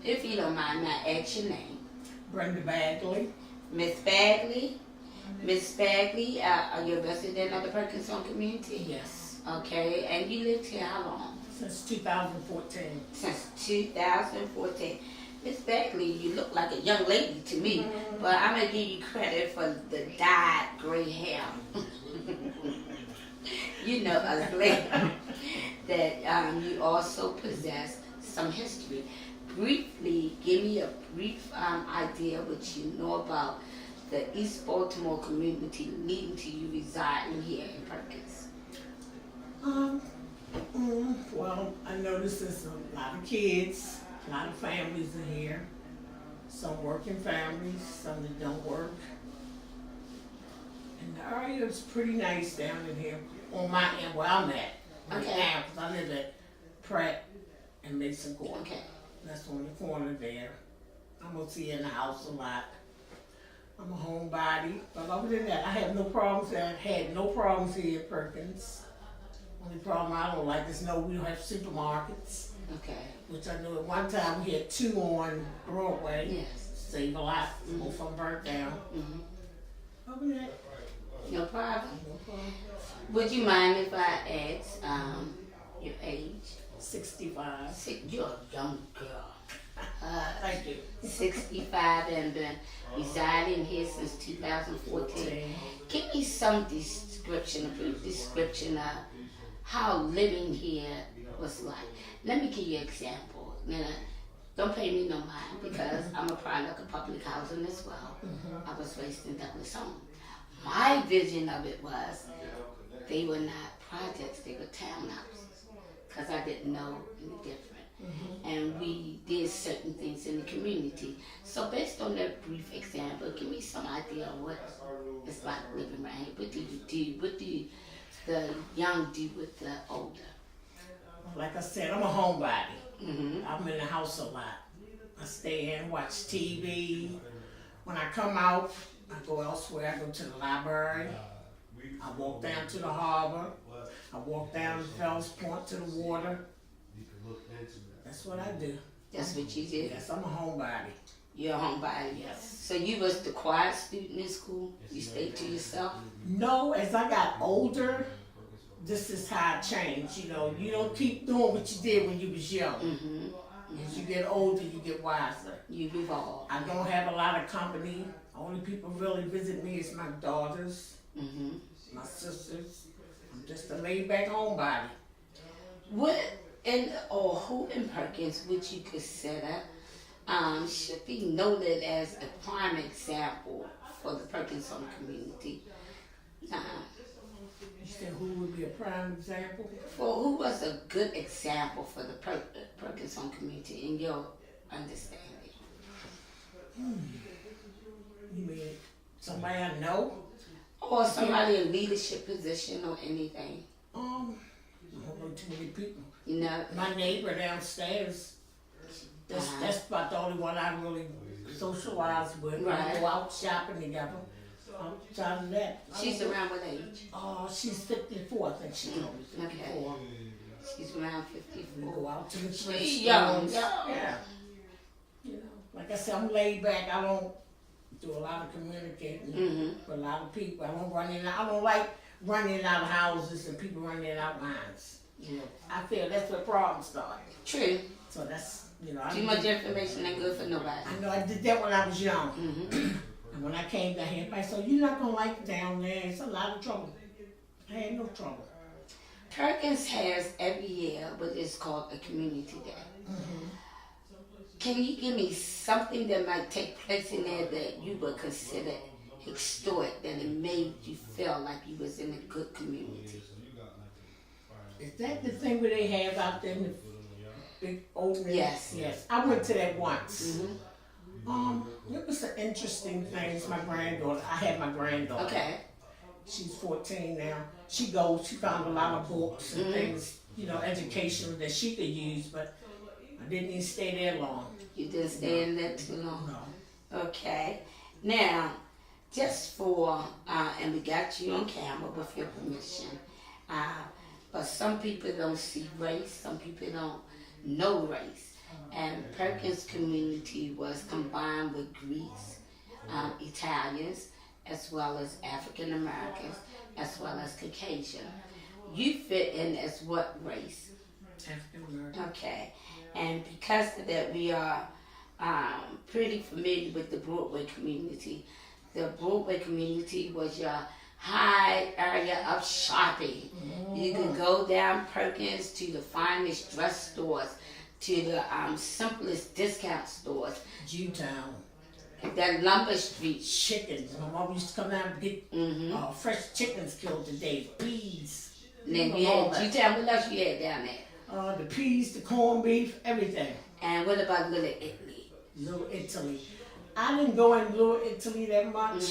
If you don't mind, now ask your name. Brenda Bagley. Miss Bagley. Miss Bagley, are you a resident of the Perkins Home community? Yes. Okay, and you lived here how long? Since 2014. Since 2014. Miss Bagley, you look like a young lady to me, but I'm going to give you credit for the dyed gray hair. You know, us lady, that you also possess some history. Briefly, give me a brief idea what you know about the East Baltimore community leading to you residing here in Perkins. Well, I noticed there's a lot of kids, a lot of families in here. Some working families, some that don't work. And the area is pretty nice down in here on my end where I'm at right now, because I live at Pratt and Mason Court. Okay. That's on the corner there. I'm gonna see in the house a lot. I'm a homebody, but other than that, I have no problems. I had no problems here at Perkins. Only problem I don't like is we don't have supermarkets. Okay. Which I knew at one time we had 2 on Broadway. Yes. Save a lot. Both of them burnt down. Other than that, No problem. no problem. Would you mind if I ask your age? 65. You're a young girl. Thank you. 65 and been residing here since 2014. Give me some description, a brief description of how living here was like. Let me give you an example. You know, don't pay me no mind because I'm a product of public housing as well. I was raised in Douglas Home. My vision of it was they were not projects, they were townhouses because I didn't know any different. And we did certain things in the community. So based on that brief example, give me some idea of what it's like living around here. What do you do? What do the young do with the older? Like I said, I'm a homebody. I'm in the house a lot. I stay in, watch TV. When I come out, I go elsewhere. I go to the library. I walk down to the harbor. I walk down Fells Point to the water. That's what I do. That's what you did? Yes, I'm a homebody. You're a homebody? Yes. So you was the quiet student in school? You stayed to yourself? No, as I got older, this is how it changed. You know, you don't keep doing what you did when you was young. As you get older, you get wiser. You evolve. I don't have a lot of company. Only people really visit me is my daughters, my sisters. I'm just a laid-back homebody. What who in Perkins would you consider should be noted as a prime example for the Perkins Home community? You said who would be a prime example? For who was a good example for the Perkins Home community in your understanding? You mean somebody I know? Or somebody in leadership position or anything? I don't know too many people. You know, my neighbor downstairs. That's about the only one I really socialize with. Right. We go out shopping together. Outside of that, she's around what age? She's 54. I think she told me 54. Okay. She's around 54. We go out to the She's young. Yeah. You know, like I said, I'm laid back. I don't do a lot of communicating with a lot of people. I don't run in. I don't like running in and out of houses and people running in and out of mines. You know, I feel that's where problems start. True. So that's, too much information ain't good for nobody. I know I did that when I was young. And when I came down here, everybody said, you're not going to like it down there. It's a lot of trouble. I had no trouble. Perkins has every year what is called a community day. Can you give me something that might take place in there that you would consider historic, that it made you feel like you was in a good community? Is that the thing where they have out there in the big old room? Yes. Yes. I went to that once. It was an interesting thing. It's my granddaughter. I had my granddaughter. Okay. She's 14 now. She found a lot of books and things, educational that she could use, but I didn't even stay there long. You didn't stay in there too long? No. Okay. Now, just for, and we got you on camera with your permission, but some people don't see race, some people don't know race. And Perkins community was combined with Greeks, Italians, as well as African Americans, as well as Caucasian. You fit in as what race? African American. Okay. And because of that, we are pretty familiar with the Broadway community. The Broadway community was your high area of shopping. You could go down Perkins to the finest dress stores, to the simplest discount stores. Jewtown. That Lumber Street. Chickens. My mom used to come down and get fresh chickens killed today. Peas. Then you had Jewtown. What else you had down there? The peas, the corned beef, everything. And what about Little Italy? Little Italy. I didn't go in Little Italy that much,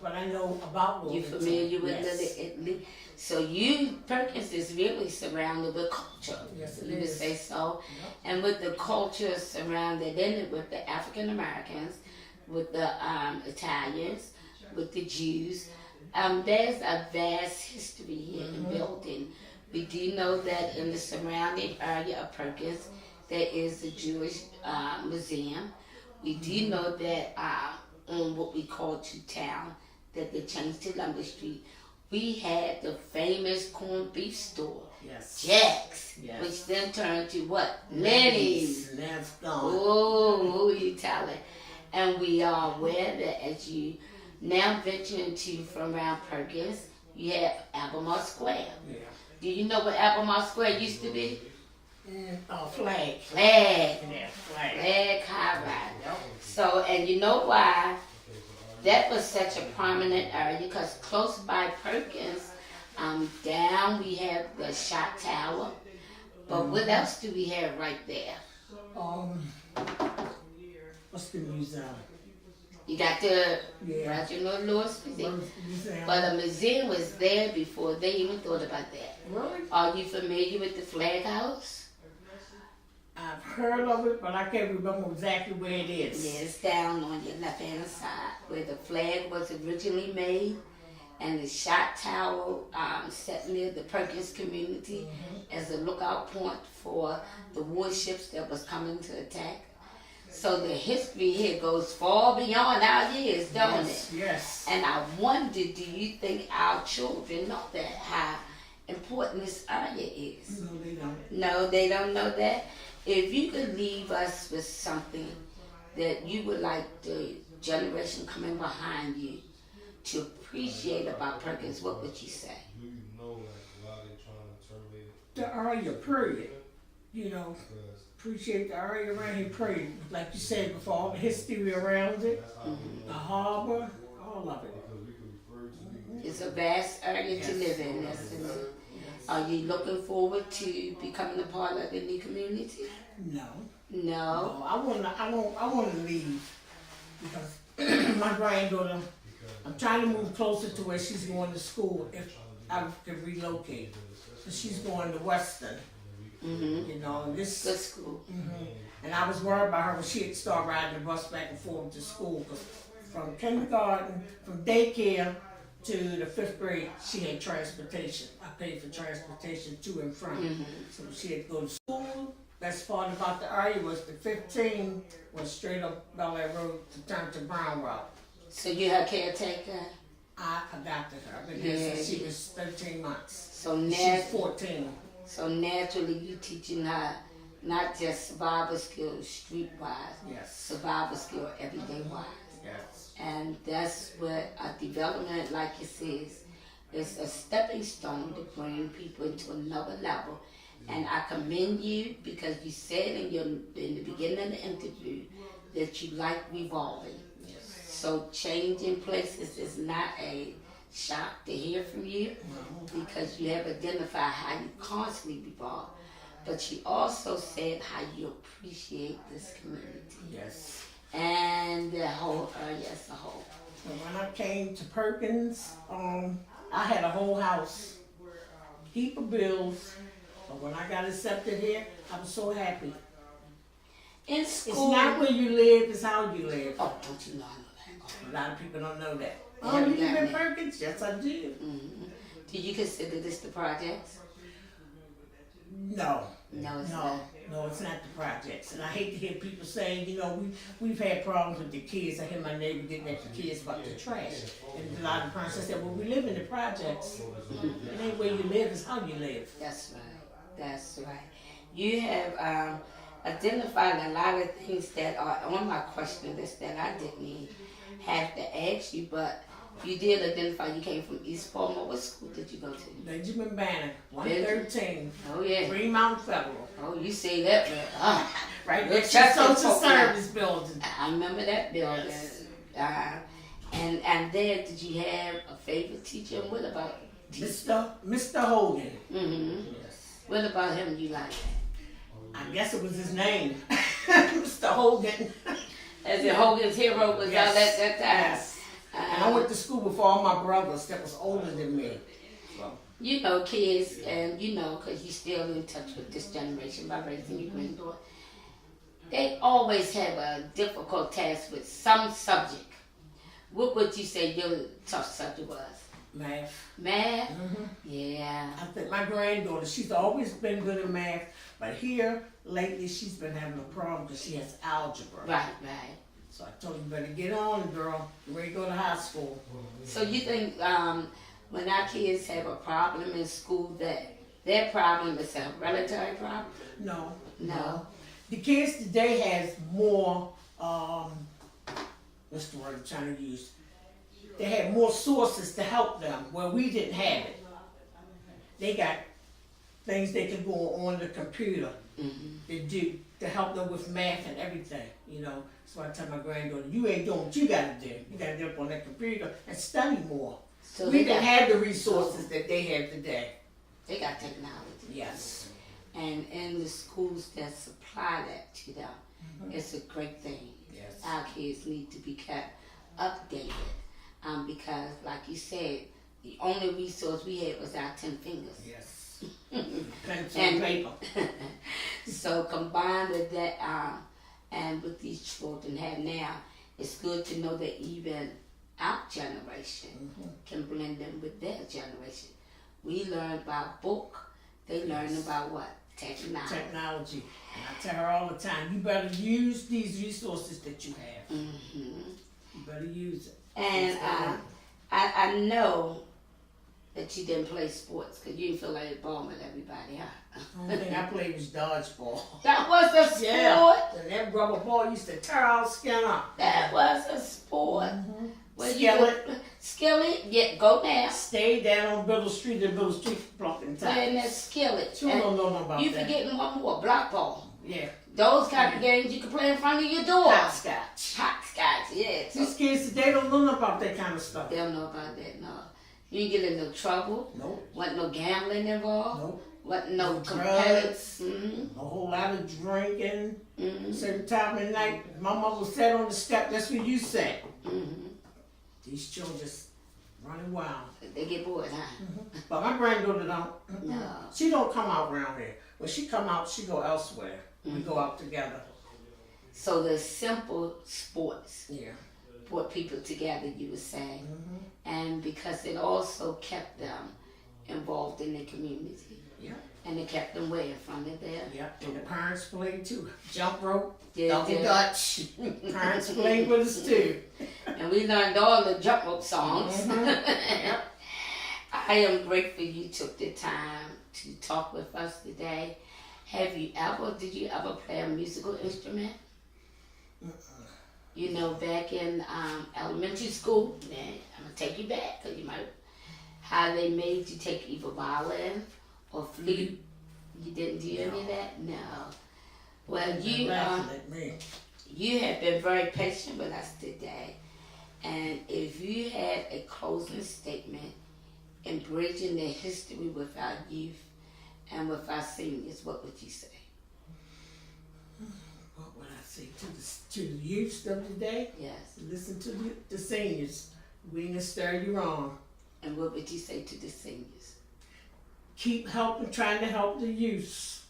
but I know about Little Italy. You familiar with Little Italy? So Perkins is really surrounded with culture. Yes, it you would is. say so. Yep. And with the culture surrounded in it with the African Americans, with the Italians, with the Jews, there's a vast history here in building. We do know that in the surrounding area of Perkins, there is a Jewish museum. We do know that on what we call Town, that they changed to Lumber Street, we had the famous corned beef store, Jack's, which then turned to what? Lenny's. That's gone. Oh, you tell it. And we are aware that as you now venture into from around Perkins, you have Albemarle Square. Yeah. Do you know what Albemarle Square used to be? Flag. Flag. Yeah, flag. Flag high rise. So, and you know why that was such a prominent area? Because close by Perkins, down we have the Shot Tower. But what else do we have right there? What's the museum? You got the Yeah. Reginald Lewis Museum. Museum. But a museum was there before they even thought about that. Really? Are you familiar with the Flag House? I've heard of it, but I can't remember exactly where it is. Yeah, it's down on your left hand side where the flag was originally made, and the shot tower set near the Perkins community as a lookout point for the warships that was coming to attack. So the history here goes far beyond our years, don't it? Yes. And I wonder, do you think our children know that, how important this area is? No, they don't. No, they don't know that. If you could leave us with something that you would like the generation coming behind you to appreciate about Perkins, what would you say? The area, period. You know, appreciate the area around here, period. Like you said before, all the history around it, the harbor, all of it. It's a vast area to live in, isn't it? Are you looking forward to becoming a part of the new community? No. No. I wanna leave because my granddaughter, I'm trying to move closer to where she's going to school if I could relocate. So she's going to Western. You know, and this Good school. And I was worried about her when she'd start riding the bus back and forth to school. 'Cause from kindergarten, from daycare to the 5th grade, she had transportation. I paid for transportation to and from. So she had to go to school. Best part about the area was the 15 was straight up Bel Air Road to turn to Brown Road. So you're her caretaker? I adopted her. I've been here since she was 13 months. So She's 14. So naturally you teaching her not just survival skills streetwise, Yes. survival skill everyday wise. Yes. And that's what a development like it says is a stepping stone to bring people into another level. And I commend you because you said in the beginning of the interview that you like revolving. So changing places is not a shock to hear from you because you have identified how you constantly revolve. But you also said how you appreciate this community. Yes. And the whole area as a whole. So when I came to Perkins, I had a whole house, heap of bills. But when I got accepted here, I was so happy. In It's school. not where you live, it's how you live. Oh, don't you know I know that? A lot of people don't know that. Yeah, Oh, you yeah, live in yeah. Perkins? Yes, I do. Do you consider this the projects? No. No, it's not. No, it's not the projects. And I hate to hear people saying, we've had problems with the kids. I hear my neighbor getting at the kids about the trash. And a lot of parents said, well, we live in the projects. It ain't where you live, it's how you live. That's right. That's right. You have identified a lot of things that are on my question list that I didn't even have to ask you, but you did identify you came from East Baltimore. What school did you go to? Benjamin Banner, 113. Oh, yeah. Green Mountain Federal. Oh, you say that, man. Right next to the social service building. I remember that building. Yes. And there, did you have a favorite teacher? And what about Mr. Hogan. Mm-hmm. Yes. What about him you like? I guess it was his name. Mr. Hogan. As in Hogan's Hero was Yes. all that time. Yes. And I went to school with all my brothers that was older than me. So. You know, kids, and because you're still in touch with this generation by raising your granddaughter, they always have a difficult task with some subject. What would you say your tough subject was? Math. Math? Mm-hmm. Yeah. I think my granddaughter, she's always been good at math, but here, lately, she's been having a problem because she has algebra. Right. So I told her, you better get on, girl. You're ready to go to high school. So you think when our kids have a problem in school that their problem is a relative problem? No. The kids today has more, what's the word I'm trying to use? They had more sources to help them where we didn't have it. They got things they can go on the computer to help them with math and everything, So I tell my granddaughter, you ain't doing what you gotta do. You gotta get up on that computer and study more. So we didn't have the resources that they have today. They got technology. Yes. And in the schools that supply that to them, it's a great thing. Yes. Our kids need to be kept updated because, like you said, the only resource we had was our 10 fingers. Yes. Pencil and paper. So combined with that and with these children have now, it's good to know that even our generation can blend them with their generation. We learn about book, they learn about what? Technology. And I tell her all the time, you better use these resources that you have. You better use it. And I know that you didn't play sports because you didn't feel like balling with everybody, huh? The only thing I played was dodgeball. That was a sport? Yeah. And that rubber ball used to tear our skin up. That was a sport. Skillet. Skillet? Yeah, go down. Stay down on Biddle Street and Biddle Street blocking time. Playing that skillet. You don't know about you that. forgetting one more, block ball. Yeah. Those kind of games you can play in front of your door. Hopscotch. Hopscotch, yeah. So these kids today don't know about that kind of stuff. they don't know about that, no. You didn't get in no trouble. Nope. Wasn't no gambling involved. Nope. Wasn't no No competitive. drugs. A whole lot of drinking. Certain time of night, my mother sat on the step. That's where you sat. These children just running wild. They get bored, huh? But my granddaughter don't. No. She don't come out around here. When she come out, she go elsewhere. We go out together. So the simple sports Yeah. brought people together, you were saying, and because it also kept them involved in the community. Yeah. And it kept them way in front of there. Yep. And the parents played too. Jump rope, Yeah, double yeah. dutch. Parents played with us too. And we learned all the jump rope songs. Yep. I am grateful you took the time to talk with us today. Did you ever play a musical instrument? Back in elementary school, I'm going to take you back because you might, how they made you take either violin or flute. You didn't do any of that? No. Well, you have been very patient with us today. And if you had a closing statement in bridging the history with our youth and with our seniors, what would you say? What would I say to the youth of today? Yes. Listen to the seniors. We ain't gonna stir you wrong. And what would you say to the seniors? Keep helping, trying to help the youth.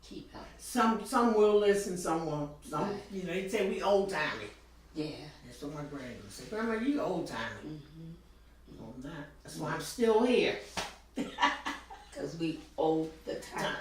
Keep helping. Some will listen, some won't. Some, Right. they say we old timey. Yeah. That's what my granddaughter said. Grandma, you old timey. No, I'm not. That's why I'm still here. Because we owe the time.